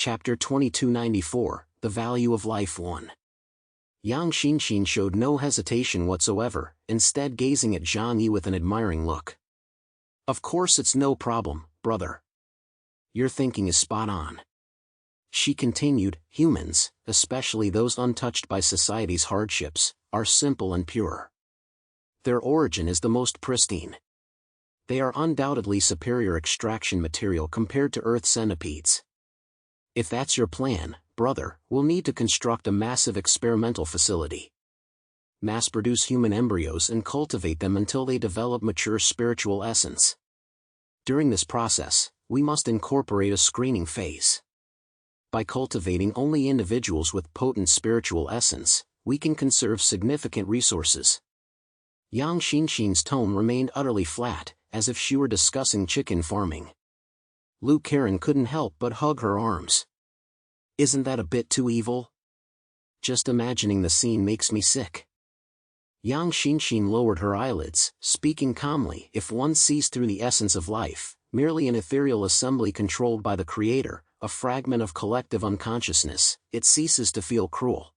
Chapter 2294, The Value of Life 1. Yang Xinxin showed no hesitation whatsoever, instead gazing at Zhang Yi with an admiring look. Of course it's no problem, brother. Your thinking is spot on. She continued, humans, especially those untouched by society's hardships, are simple and pure. Their origin is the most pristine. They are undoubtedly superior extraction material compared to Earth centipedes. If that's your plan, brother, we'll need to construct a massive experimental facility. Mass-produce human embryos and cultivate them until they develop mature spiritual essence. During this process, we must incorporate a screening phase. By cultivating only individuals with potent spiritual essence, we can conserve significant resources. Yang Xinxin's tone remained utterly flat, as if she were discussing chicken farming. Lu Karen couldn't help but hug her arms. Isn't that a bit too evil? Just imagining the scene makes me sick. Yang Xinxin lowered her eyelids, speaking calmly. If one sees through the essence of life, merely an ethereal assembly controlled by the Creator, a fragment of collective unconsciousness, it ceases to feel cruel.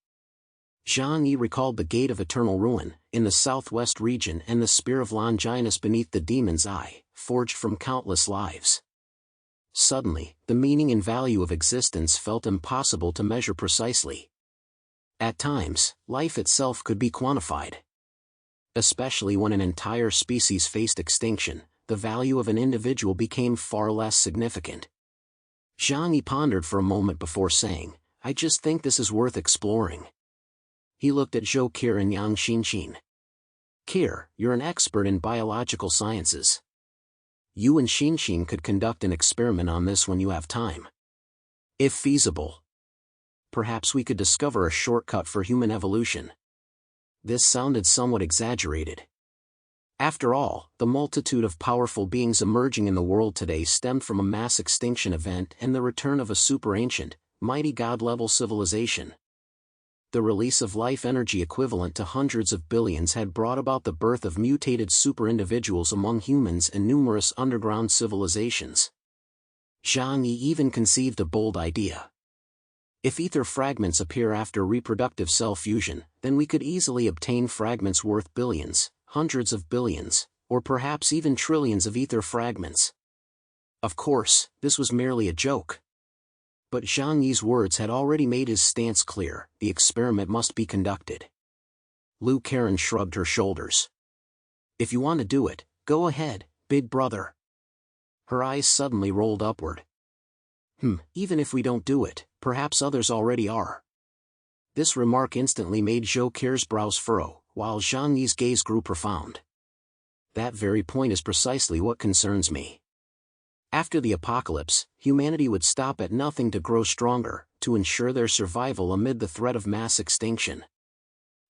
Zhang Yi recalled the Gate of Eternal Ruin, in the southwest region, and the Spear of Longinus beneath the demon's eye, forged from countless lives. Suddenly, the meaning and value of existence felt impossible to measure precisely. At times, life itself could be quantified. Especially when an entire species faced extinction, the value of an individual became far less significant. Zhang Yi pondered for a moment before saying, I just think this is worth exploring. He looked at Zhou Qi and Yang Xinxin. Qi, you're an expert in biological sciences. You and Xinxin could conduct an experiment on this when you have time. If feasible. Perhaps we could discover a shortcut for human evolution. This sounded somewhat exaggerated. After all, the multitude of powerful beings emerging in the world today stemmed from a mass extinction event and the return of a super-ancient, mighty god-level civilization. The release of life energy equivalent to hundreds of billions had brought about the birth of mutated super-individuals among humans and numerous underground civilizations. Zhang Yi even conceived a bold idea. If ether fragments appear after reproductive cell fusion, then we could easily obtain fragments worth billions, hundreds of billions, or perhaps even trillions of ether fragments. Of course, this was merely a joke. But Zhang Yi's words had already made his stance clear. The experiment must be conducted. Lu Karen shrugged her shoulders. If you want to do it, go ahead, big brother. Her eyes suddenly rolled upward. Even if we don't do it, perhaps others already are. This remark instantly made Zhou Qi's brows furrow, while Zhang Yi's gaze grew profound. That very point is precisely what concerns me. After the apocalypse, humanity would stop at nothing to grow stronger, to ensure their survival amid the threat of mass extinction.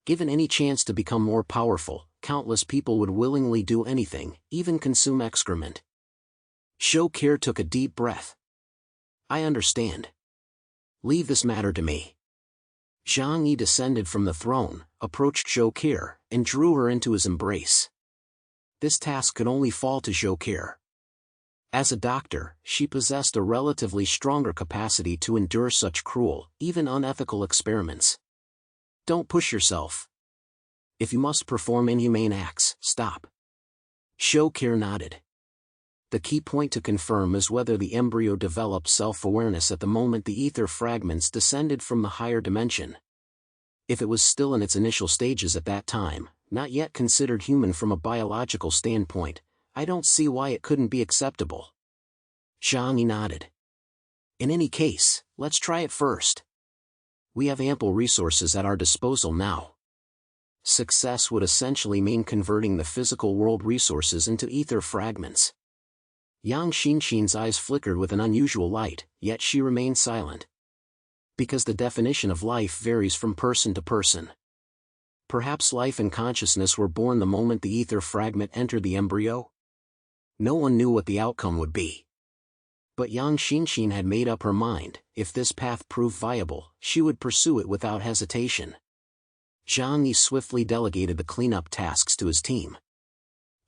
Given any chance to become more powerful, countless people would willingly do anything, even consume excrement. Zhou Qi took a deep breath. I understand. Leave this matter to me. Zhang Yi descended from the throne, approached Zhou Qi, and drew her into his embrace. This task could only fall to Zhou Qi. As a doctor, she possessed a relatively stronger capacity to endure such cruel, even unethical experiments. Don't push yourself. If you must perform inhumane acts, stop. Zhou Qi nodded. The key point to confirm is whether the embryo developed self-awareness at the moment the ether fragments descended from the higher dimension. If it was still in its initial stages at that time, not yet considered human from a biological standpoint, I don't see why it couldn't be acceptable. Zhang Yi nodded. In any case, let's try it first. We have ample resources at our disposal now. Success would essentially mean converting the physical world resources into ether fragments. Yang Xinxin's eyes flickered with an unusual light, yet she remained silent. Because the definition of life varies from person to person. Perhaps life and consciousness were born the moment the ether fragment entered the embryo? No one knew what the outcome would be. But Yang Xinxin had made up her mind. If this path proved viable, she would pursue it without hesitation. Zhang Yi swiftly delegated the cleanup tasks to his team.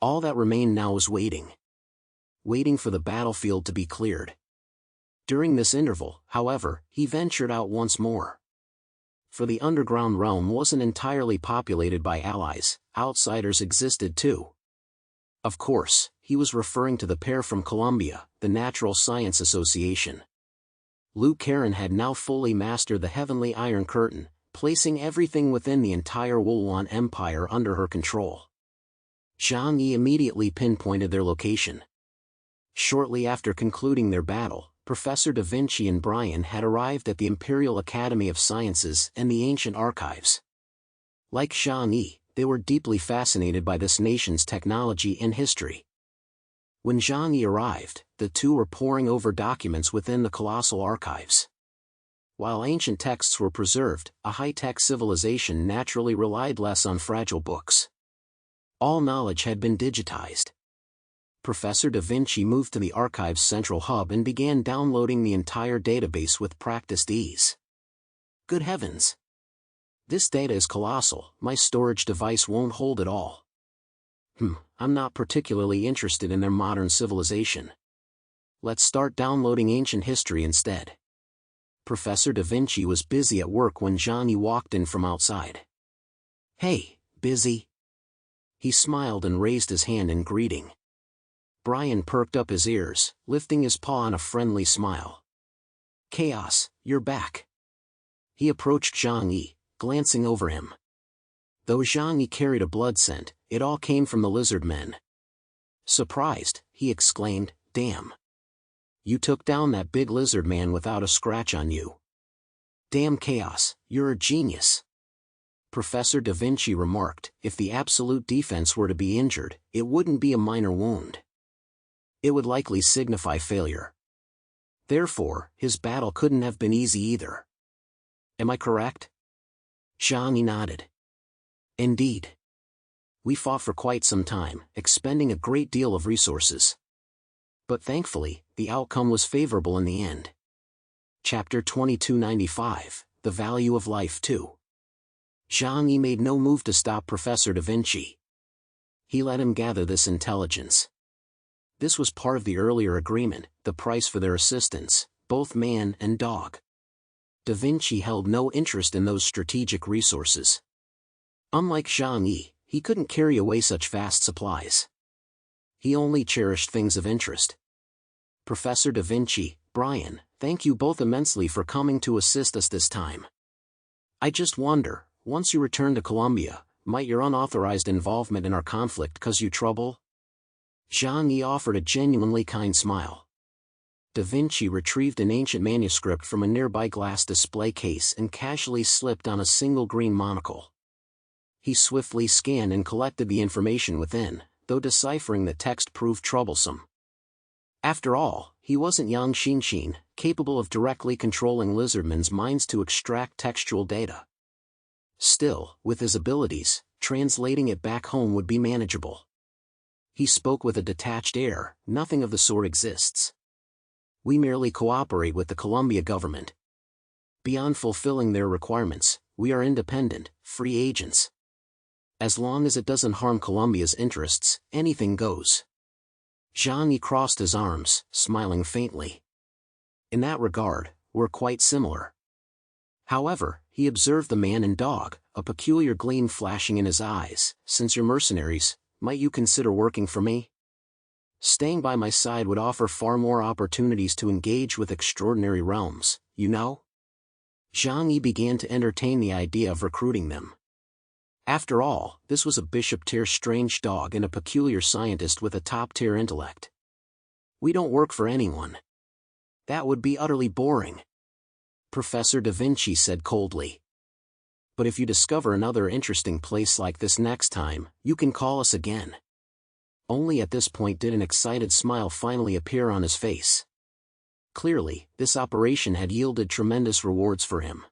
All that remained now was waiting. Waiting for the battlefield to be cleared. During this interval, however, he ventured out once more. For the underground realm wasn't entirely populated by allies, outsiders existed too. Of course, he was referring to the pair from Columbia, the Natural Science Association. Lou Caron had now fully mastered the Heavenly Iron Curtain, placing everything within the entire Wulwan Empire under her control. Zhang Yi immediately pinpointed their location. Shortly after concluding their battle, Professor Da Vinci and Brian had arrived at the Imperial Academy of Sciences and the ancient archives. Like Zhang Yi, they were deeply fascinated by this nation's technology and history. When Zhang Yi arrived, the two were poring over documents within the colossal archives. While ancient texts were preserved, a high-tech civilization naturally relied less on fragile books. All knowledge had been digitized. Professor Da Vinci moved to the archive's central hub and began downloading the entire database with practiced ease. Good heavens! This data is colossal, my storage device won't hold it all. I'm not particularly interested in their modern civilization. Let's start downloading ancient history instead. Professor Da Vinci was busy at work when Zhang Yi walked in from outside. Hey, busy? He smiled and raised his hand in greeting. Brian perked up his ears, lifting his paw in a friendly smile. Chaos, you're back. He approached Zhang Yi, glancing over him. Though Zhang Yi carried a blood scent, it all came from the lizard men. Surprised, he exclaimed, Damn! You took down that big lizard man without a scratch on you. Damn Chaos, you're a genius. Professor Da Vinci remarked, if the absolute defense were to be injured, it wouldn't be a minor wound. It would likely signify failure. Therefore, his battle couldn't have been easy either. Am I correct? Zhang Yi nodded. Indeed. We fought for quite some time, expending a great deal of resources. But thankfully, the outcome was favorable in the end. Chapter 2295, The Value of Life 2. Zhang Yi made no move to stop Professor Da Vinci. He let him gather this intelligence. This was part of the earlier agreement, the price for their assistance, both man and dog. Da Vinci held no interest in those strategic resources. Unlike Zhang Yi, he couldn't carry away such vast supplies. He only cherished things of interest. Professor Da Vinci, Brian, thank you both immensely for coming to assist us this time. I just wonder, once you return to Columbia, might your unauthorized involvement in our conflict cause you trouble? Zhang Yi offered a genuinely kind smile. Da Vinci retrieved an ancient manuscript from a nearby glass display case and casually slipped on a single green monocle. He swiftly scanned and collected the information within, though deciphering the text proved troublesome. After all, he wasn't Yang Xinxin, capable of directly controlling lizardmen's minds to extract textual data. Still, with his abilities, translating it back home would be manageable. He spoke with a detached air, nothing of the sort exists. We merely cooperate with the Columbia government. Beyond fulfilling their requirements, we are independent, free agents. As long as it doesn't harm Columbia's interests, anything goes. Zhang Yi crossed his arms, smiling faintly. In that regard, we're quite similar. However, he observed the man and dog, a peculiar gleam flashing in his eyes. Since you're mercenaries, might you consider working for me? Staying by my side would offer far more opportunities to engage with extraordinary realms, you know? Zhang Yi began to entertain the idea of recruiting them. After all, this was a bishop-tier strange dog and a peculiar scientist with a top-tier intellect. We don't work for anyone. That would be utterly boring. Professor Da Vinci said coldly. But if you discover another interesting place like this next time, you can call us again. Only at this point did an excited smile finally appear on his face. Clearly, this operation had yielded tremendous rewards for him.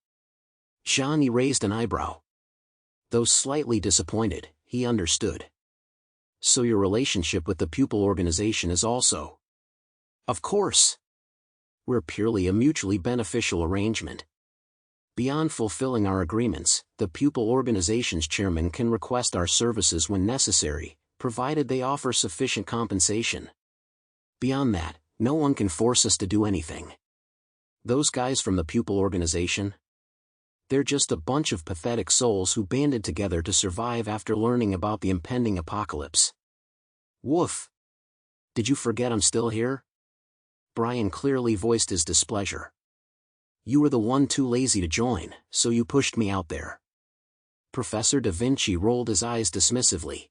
Zhang Yi raised an eyebrow. Though slightly disappointed, he understood. So your relationship with the pupil organization is also. Of course. We're purely a mutually beneficial arrangement. Beyond fulfilling our agreements, the pupil organization's chairman can request our services when necessary, provided they offer sufficient compensation. Beyond that, no one can force us to do anything. Those guys from the pupil organization? They're just a bunch of pathetic souls who banded together to survive after learning about the impending apocalypse. Woof! Did you forget I'm still here? Brian clearly voiced his displeasure. You were the one too lazy to join, so you pushed me out there. Professor Da Vinci rolled his eyes dismissively.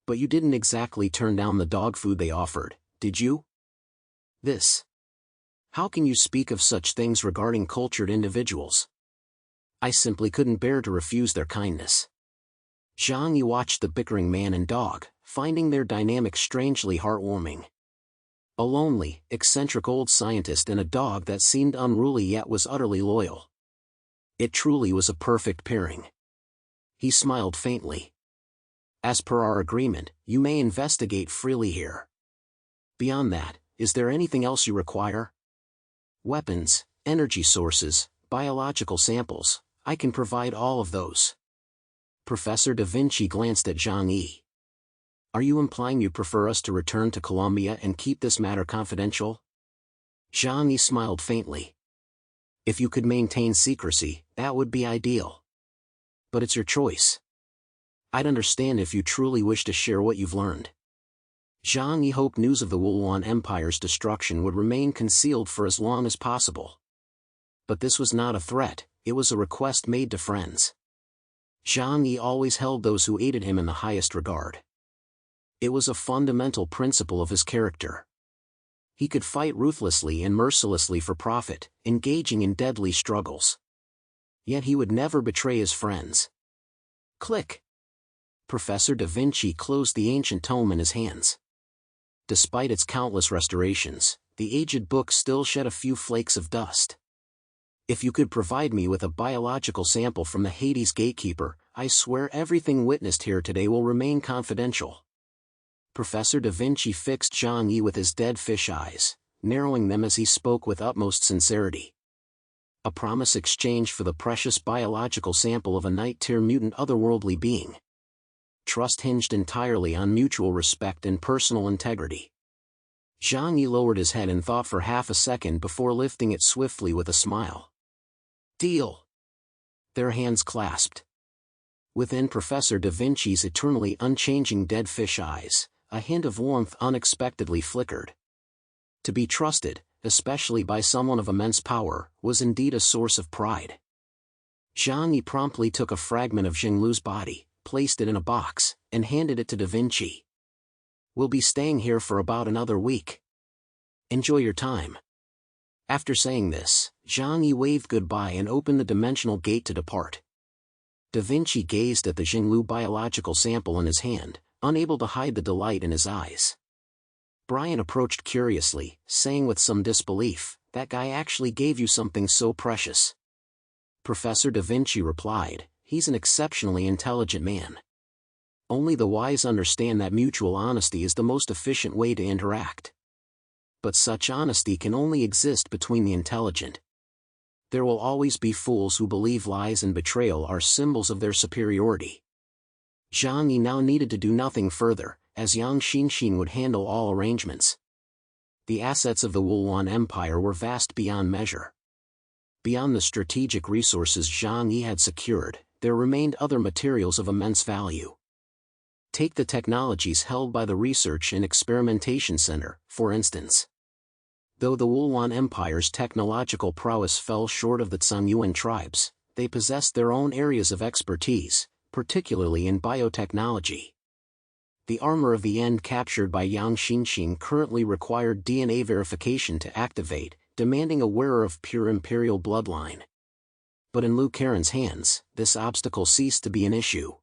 But you didn't exactly turn down the dog food they offered, did you? This. How can you speak of such things regarding cultured individuals? I simply couldn't bear to refuse their kindness. Zhang Yi watched the bickering man and dog, finding their dynamic strangely heartwarming. A lonely, eccentric old scientist and a dog that seemed unruly yet was utterly loyal. It truly was a perfect pairing. He smiled faintly. As per our agreement, you may investigate freely here. Beyond that, is there anything else you require? Weapons, energy sources, biological samples, I can provide all of those. Professor Da Vinci glanced at Zhang Yi. Are you implying you prefer us to return to Columbia and keep this matter confidential? Zhang Yi smiled faintly. If you could maintain secrecy, that would be ideal. But it's your choice. I'd understand if you truly wish to share what you've learned. Zhang Yi hoped news of the Wulwan Empire's destruction would remain concealed for as long as possible. But this was not a threat, it was a request made to friends. Zhang Yi always held those who aided him in the highest regard. It was a fundamental principle of his character. He could fight ruthlessly and mercilessly for profit, engaging in deadly struggles. Yet he would never betray his friends. Click! Professor Da Vinci closed the ancient tome in his hands. Despite its countless restorations, the aged book still shed a few flakes of dust. If you could provide me with a biological sample from the Hades gatekeeper, I swear everything witnessed here today will remain confidential. Professor Da Vinci fixed Zhang Yi with his dead fish eyes, narrowing them as he spoke with utmost sincerity. A promise exchanged for the precious biological sample of a night-tier mutant otherworldly being. Trust hinged entirely on mutual respect and personal integrity. Zhang Yi lowered his head in thought for half a second before lifting it swiftly with a smile. Deal! Their hands clasped. Within Professor Da Vinci's eternally unchanging dead fish eyes, a hint of warmth unexpectedly flickered. To be trusted, especially by someone of immense power, was indeed a source of pride. Zhang Yi promptly took a fragment of Jinglu's body, placed it in a box, and handed it to Da Vinci. We'll be staying here for about another week. Enjoy your time. After saying this, Zhang Yi waved goodbye and opened the dimensional gate to depart. Da Vinci gazed at the Jinglu biological sample in his hand, unable to hide the delight in his eyes. Brian approached curiously, saying with some disbelief, "That guy actually gave you something so precious." Professor Da Vinci replied, "He's an exceptionally intelligent man. Only the wise understand that mutual honesty is the most efficient way to interact. But such honesty can only exist between the intelligent. There will always be fools who believe lies and betrayal are symbols of their superiority." Zhang Yi now needed to do nothing further, as Yang Xinxin would handle all arrangements. The assets of the Wulwan Empire were vast beyond measure. Beyond the strategic resources Zhang Yi had secured, there remained other materials of immense value. Take the technologies held by the Research and Experimentation Center, for instance. Though the Wulwan Empire's technological prowess fell short of the Zhongyuan tribes, they possessed their own areas of expertise, particularly in biotechnology. The armor of the end captured by Yang Xinxin currently required DNA verification to activate, demanding a wearer of pure imperial bloodline. But in Liu Karen's hands, this obstacle ceased to be an issue.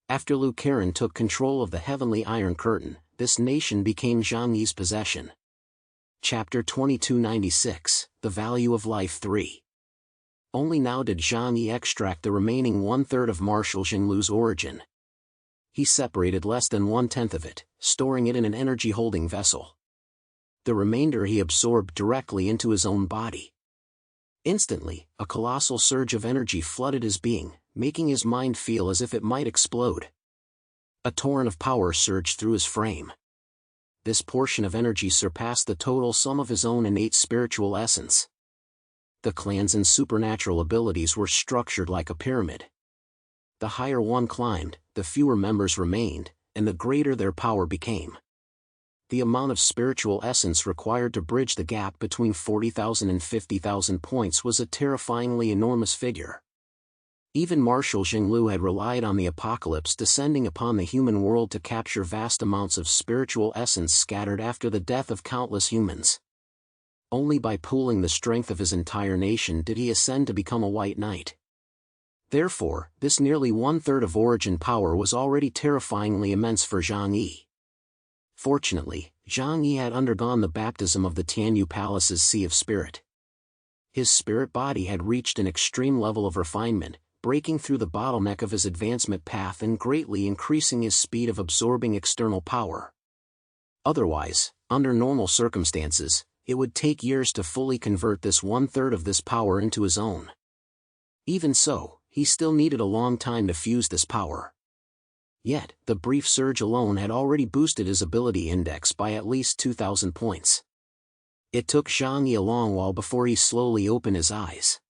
After Liu Karen took control of the Heavenly Iron Curtain, this nation became Zhang Yi's possession. Chapter 2296, The Value of Life 3. Only now did Zhang Yi extract the remaining one-third of Marshal Jinglu's origin. He separated less than one-tenth of it, storing it in an energy-holding vessel. The remainder he absorbed directly into his own body. Instantly, a colossal surge of energy flooded his being, making his mind feel as if it might explode. A torrent of power surged through his frame. This portion of energy surpassed the total sum of his own innate spiritual essence. The clans and supernatural abilities were structured like a pyramid. The higher one climbed, the fewer members remained, and the greater their power became. The amount of spiritual essence required to bridge the gap between 40,000 and 50,000 points was a terrifyingly enormous figure. Even Marshal Xinglu had relied on the apocalypse descending upon the human world to capture vast amounts of spiritual essence scattered after the death of countless humans. Only by pooling the strength of his entire nation did he ascend to become a White Knight. Therefore, this nearly one-third of origin power was already terrifyingly immense for Zhang Yi. Fortunately, Zhang Yi had undergone the baptism of the Tianyu Palace's Sea of Spirit. His spirit body had reached an extreme level of refinement, breaking through the bottleneck of his advancement path and greatly increasing his speed of absorbing external power. Otherwise, under normal circumstances, it would take years to fully convert this one-third of this power into his own. Even so, he still needed a long time to fuse this power. Yet, the brief surge alone had already boosted his ability index by at least 2,000 points. It took Zhang Yi a long while before he slowly opened his eyes.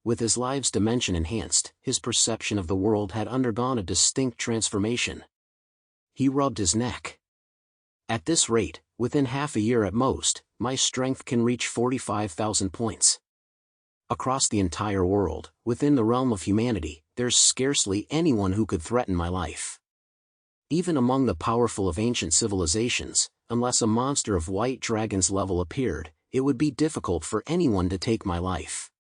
With his life's dimension enhanced, his perception of the world had undergone a distinct transformation. He rubbed his neck. At this rate, within half a year at most, my strength can reach 45,000 points. Across the entire world, within the realm of humanity, there's scarcely anyone who could threaten my life. Even among the powerful of ancient civilizations, unless a monster of white dragon's level appeared, it would be difficult for anyone to take my life.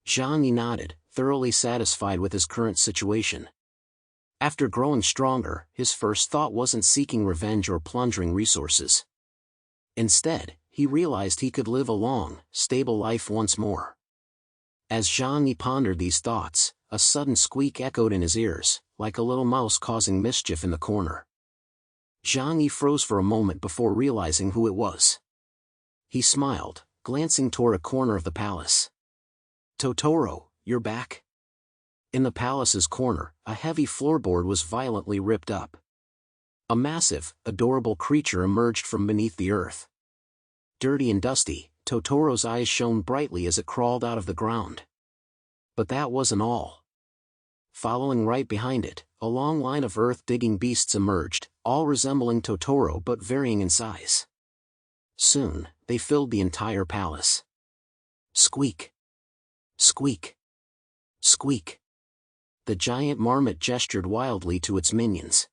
Zhang Yi nodded, thoroughly satisfied with his current situation. After growing stronger, his first thought wasn't seeking revenge or plundering resources. Instead, he realized he could live a long, stable life once more. As Zhang Yi pondered these thoughts, a sudden squeak echoed in his ears, like a little mouse causing mischief in the corner. Zhang Yi froze for a moment before realizing who it was. He smiled, glancing toward a corner of the palace. "Totoro, you're back?" In the palace's corner, a heavy floorboard was violently ripped up. A massive, adorable creature emerged from beneath the earth. Dirty and dusty, Totoro's eyes shone brightly as it crawled out of the ground. But that wasn't all. Following right behind it, a long line of earth-digging beasts emerged, all resembling Totoro but varying in size. Soon, they filled the entire palace. Squeak! Squeak! Squeak! The giant marmot gestured wildly to its minions.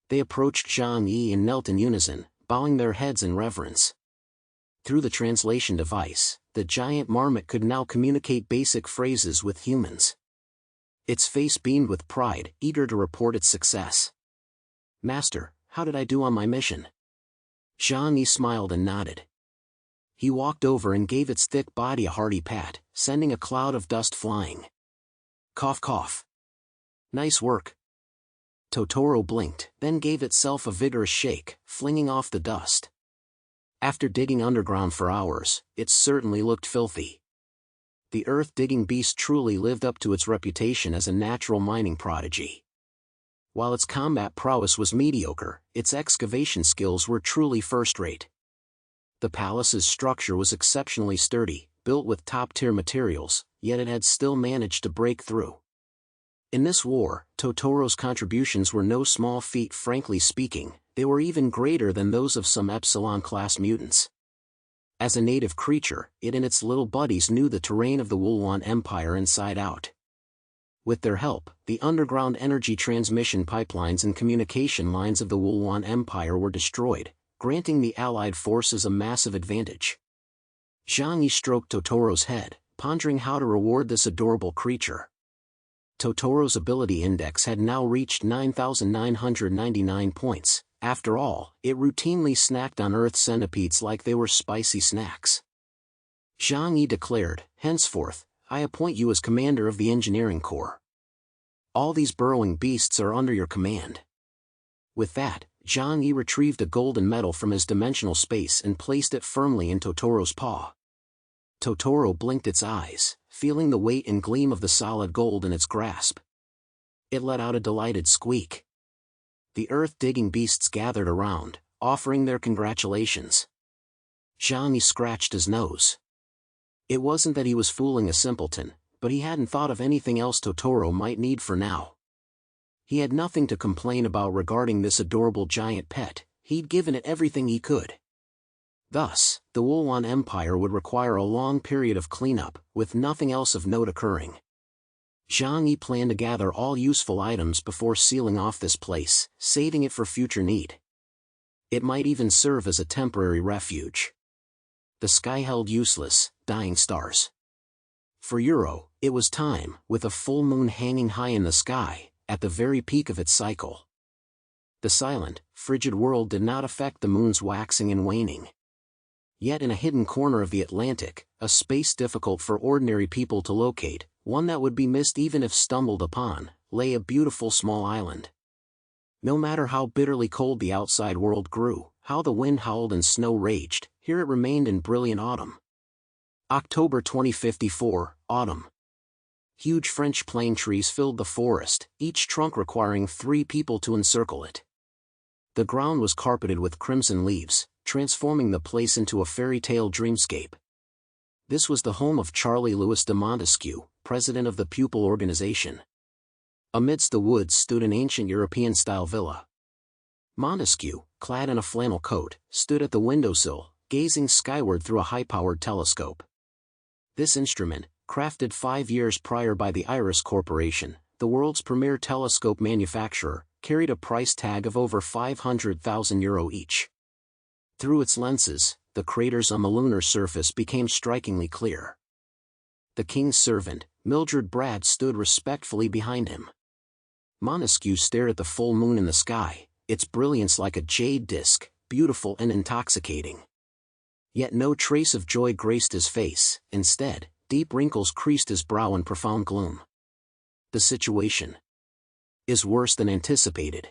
They approached Zhang Yi and knelt in unison, bowing their heads in reverence. Through the translation device, the giant marmot could now communicate basic phrases with humans. Its face beamed with pride, eager to report its success. "Master, how did I do on my mission?" Zhang Yi smiled and nodded. He walked over and gave its thick body a hearty pat, sending a cloud of dust flying. Cough cough. "Nice work." Totoro blinked, then gave itself a vigorous shake, flinging off the dust. After digging underground for hours, it certainly looked filthy. The earth-digging beast truly lived up to its reputation as a natural mining prodigy. While its combat prowess was mediocre, its excavation skills were truly first-rate. The palace's structure was exceptionally sturdy, built with top-tier materials, yet it had still managed to break through. In this war, Totoro's contributions were no small feat. Frankly speaking, they were even greater than those of some Epsilon-class mutants. As a native creature, it and its little buddies knew the terrain of the Wulwan Empire inside out. With their help, the underground energy transmission pipelines and communication lines of the Wulwan Empire were destroyed, granting the Allied forces a massive advantage. Zhang Yi stroked Totoro's head, pondering how to reward this adorable creature. Totoro's ability index had now reached 9,999 points. After all, it routinely snacked on Earth centipedes like they were spicy snacks. Zhang Yi declared, "Henceforth, I appoint you as commander of the engineering corps. All these burrowing beasts are under your command." With that, Zhang Yi retrieved a golden medal from his dimensional space and placed it firmly in Totoro's paw. Totoro blinked its eyes, feeling the weight and gleam of the solid gold in its grasp. It let out a delighted squeak. The earth-digging beasts gathered around, offering their congratulations. Zhang Yi scratched his nose. It wasn't that he was fooling a simpleton, but he hadn't thought of anything else Totoro might need for now. He had nothing to complain about regarding this adorable giant pet, he'd given it everything he could. Thus, the Wolwan Empire would require a long period of cleanup, with nothing else of note occurring. Zhang Yi planned to gather all useful items before sealing off this place, saving it for future need. It might even serve as a temporary refuge. The sky held useless, dying stars. For Euro, it was time, with a full moon hanging high in the sky, at the very peak of its cycle. The silent, frigid world did not affect the moon's waxing and waning. Yet in a hidden corner of the Atlantic, a space difficult for ordinary people to locate, one that would be missed even if stumbled upon, lay a beautiful small island. No matter how bitterly cold the outside world grew, how the wind howled and snow raged, here it remained in brilliant autumn. October 2054, autumn. Huge French plane trees filled the forest, each trunk requiring 3 people to encircle it. The ground was carpeted with crimson leaves, transforming the place into a fairy tale dreamscape. This was the home of Charlie Louis de Montesquieu, president of the Pupil Organization. Amidst the woods stood an ancient European-style villa. Montesquieu, clad in a flannel coat, stood at the windowsill, gazing skyward through a high-powered telescope. This instrument, crafted 5 years prior by the Iris Corporation, the world's premier telescope manufacturer, carried a price tag of over €500,000 each. Through its lenses, the craters on the lunar surface became strikingly clear. The king's servant, Mildred Brad, stood respectfully behind him. Montesquieu stared at the full moon in the sky, its brilliance like a jade disk, beautiful and intoxicating. Yet no trace of joy graced his face, instead, deep wrinkles creased his brow in profound gloom. The situation is worse than anticipated.